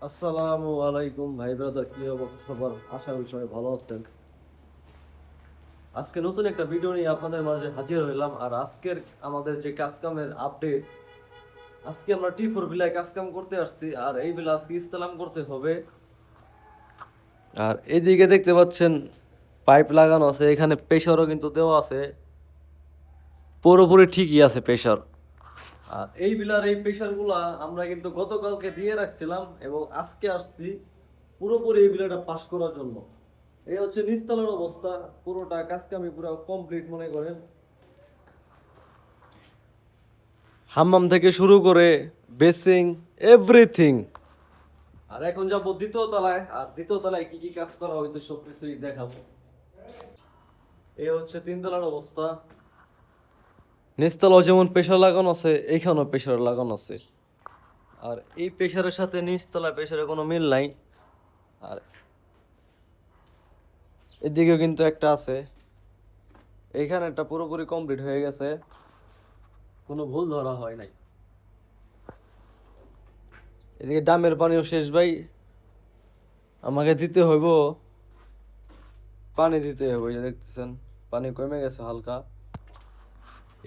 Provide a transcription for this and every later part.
আসসালামু আলাইকুম ভাই ব্রাদার, কি অবস্থা সবার? আশা করি সবাই ভালো আছেন। আজকে নতুন একটা ভিডিও নিয়ে আপনাদের মাঝে হাজির হইলাম। আর আজকের আমাদের যে কাজকামের আপডেট, আজকে আমরা টি4 বিলায় কাজকাম করতে আসছি। আর এই বিলা আজকে ইস্তেলাম করতে হবে। আর এইদিকে দেখতে পাচ্ছেন পাইপ লাগানো আছে, এখানে প্রেসারও কিন্তু দেওয়া আছে, পুরোপুরি ঠিকই আছে প্রেসার। আর এই বিলার এই প্রেসারগুলা আমরা কিন্তু গতকালকে দিয়ে রাখছিলাম এবং আজকে আসছি পুরোপুরি এই বিলাটা পাস করার জন্য। এই হচ্ছে নিচতলার অবস্থা, পুরোটা কাজকে আমি পুরো কমপ্লিট মনে করেন। হাম্মাম থেকে শুরু করে বেসিং, এভরিথিং। আর এখন যাবো দ্বিতীয় তলায়, আর দ্বিতীয় তলায় কি কি কাজ করা হইতো সবকিছুই দেখাবো। এই হচ্ছে তিনতলার অবস্থা। নিচতলাও যেমন প্রেসার লাগানো আছে, এইখানেও প্রেসার লাগানো আছে। আর এই প্রেসারের সাথে নিচতলা প্রেসারের কোনো মিল নাই। আর এদিকেও কিন্তু একটা আছে, এইখানে একটা পুরোপুরি কমপ্লিট হয়ে গেছে, কোনো ভুল ধরা হয় নাই। এদিকে ডামের পানিও শেষ ভাই, আমাকে দিতে হইব, পানি দিতে হইব। এই যে দেখতেছেন পানি কমে গেছে হালকা,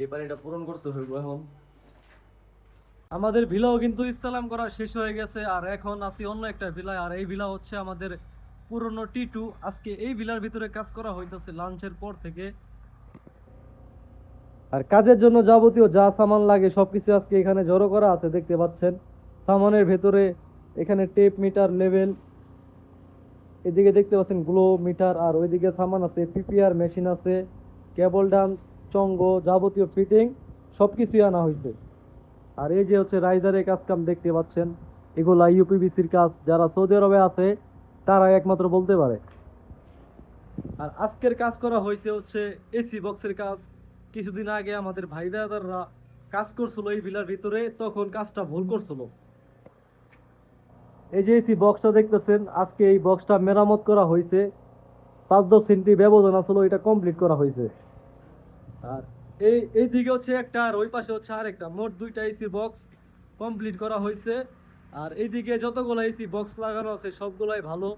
এই পানিটা পূরণ করতে হইব এখন। আমাদের ভিলাও কিন্তু ইস্তেলাম করা শেষ হয়ে গেছে, আর এখন আছি অন্য একটা ভিলায়। আর এই ভিলা হচ্ছে আমাদের পুরনো টি2। আজকে এই ভিলার ভিতরে কাজ করা হইতেছে লাঞ্চের পর থেকে। আর কাজের জন্য যাবতীয় যা সামান লাগে সবকিছু আজকে এখানে জড়ো করা আছে, দেখতে পাচ্ছেন। সামানের ভেতরে এখানে টেপ মিটার, লেভেল, এদিকে দেখতে পাচ্ছেন গ্লো মিটার, আর ওইদিকে সামান আছে, পিপিআর মেশিন আছে, কেবল ডান্স, চঙ্গ, যাবতীয় ফিটিং সবকিছুই আনা হয়েছে। আর এই যে হচ্ছে রাইজারের কাজ কাম দেখতে পাচ্ছেন, এগুলা ইউপিবিসির কাজ, যারা সৌদি আরবে আছে তারা একমাত্র বলতে পারে। আর আজকের কাজ করা হয়েছে হচ্ছে এসি বক্সের কাজ। কিছুদিন আগে আমাদের ভাই দাদাররা কাজ করছিল এই ভিলার ভিতরে, তখন কাজটা ভুল করছিল। এই যে এসি বক্সটা দেখতেছেন, আজকে এই বক্সটা মেরামত করা হয়েছে, 5-10 সেন্টি ব্যবধান আসলে এটা কমপ্লিট করা হয়েছে। আর এই দিকে হচ্ছে একটা, আর ওই পাশে হচ্ছে আরেকটা, মোট দুইটা এসি বক্স কমপ্লিট করা হয়েছে। আর এইদিকে যতগুলো এসি বক্স লাগানো আছে সবগুলাই ভালো,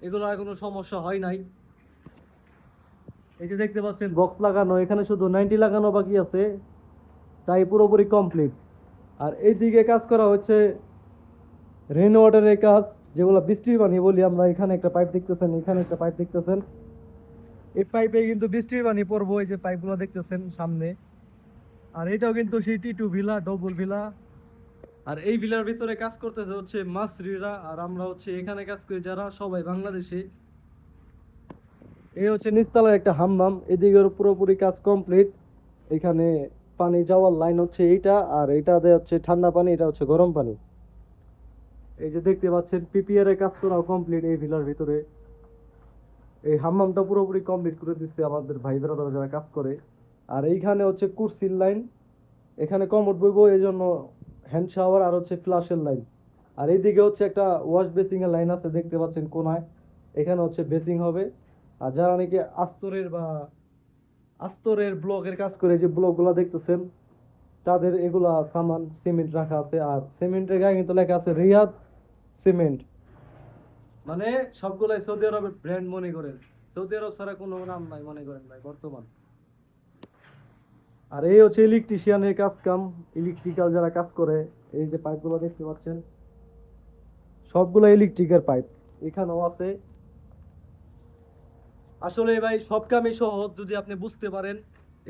এগুলো কোনো সমস্যা হয় নাই। এই যে দেখতে পাচ্ছেন বক্স লাগানো, এখানে শুধু 90 লাগানো বাকি আছে, তাই পুরোপুরি কমপ্লিট। আর এইদিকে কাজ করা হচ্ছে রেন ওয়াটারের কাজ, যেগুলো বৃষ্টির পানি বলি আমরা। এখানে একটা পাইপ দেখতেছেন, এখানে একটা পাইপ দেখতেছেন, এই পাইপে কিন্তু বৃষ্টির পানি পড়বো, এই যে পাইপগুলো দেখতেছেন সামনে। আর এটাও কিন্তু সেই টি2 ভিলা, ডবল ভিলা। আর এই ভিলার ভিতরে কাজ করতেছে হচ্ছে মাসরিরা, আর আমরা হচ্ছে এখানে কাজ করি যারা, সবাই বাংলাদেশে। এই হচ্ছে নিচতলার একটা হাম্মাম, এদিকের পুরোপুরি কাজ কমপ্লিট। এখানে পানি যাওয়ার লাইন হচ্ছে এইটা, আর এইটাতে হচ্ছে ঠান্ডা পানি, এটা হচ্ছে গরম পানি। এই যে দেখতে পাচ্ছেন পিপিআর এর কাজ করাও কমপ্লিট এই ভিলার ভিতরে। এই হাম্মামটা পুরোপুরি কমপ্লিট করে দিচ্ছে আমাদের ভাই ব্রাদার যারা কাজ করে। আর এইখানে হচ্ছে কুরসির লাইন, এখানে কমোড বইবো, এই জন্য হ্যান্ড শাওয়ার আর হচ্ছে ফ্লাশের লাইন। আর এইদিকে হচ্ছে একটা ওয়াশ বেসিং এর লাইন আছে, দেখতে পাচ্ছেন কোনায়, এখানে হচ্ছে বেসিং হবে। আর যারা নাকি আস্তরের ব্লকের কাজ করে, যে ব্লকগুলো দেখতেছেন, তাদের এগুলা সামান সিমেন্ট রাখা আছে। আর সিমেন্টের গায়ে কিন্তু লেখা আছে রিয়াদ সিমেন্ট, মানে সবগুলাই সৌদি আরবের ব্র্যান্ড মনে করেন, সৌদি আরব ছাড়া কোনো নাম নাই মনে করেন ভাই বর্তমান। আর এই হচ্ছে ইলেকট্রিশিয়ানের কাজ কাম, ইলেকট্রিক্যাল যারা কাজ করে। এই যে পাইপগুলো দেখতে পাচ্ছেন সবগুলো ইলেকট্রিকের পাইপ, এখানেও আছে। আসলে ভাই সব কামই সহজ যদি আপনি বুঝতে পারেন,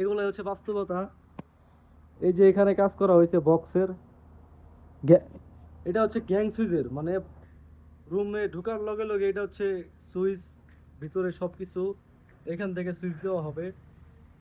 এগুলো হচ্ছে বাস্তবতা। এই যে এখানে কাজ করা হয়েছে বক্সের, এটা হচ্ছে গ্যাং সুইচের, মানে রুমে ঢুকার লগে লগে এটা হচ্ছে সুইচ, ভিতরে সবকিছু এখান থেকে সুইচ দেওয়া হবে।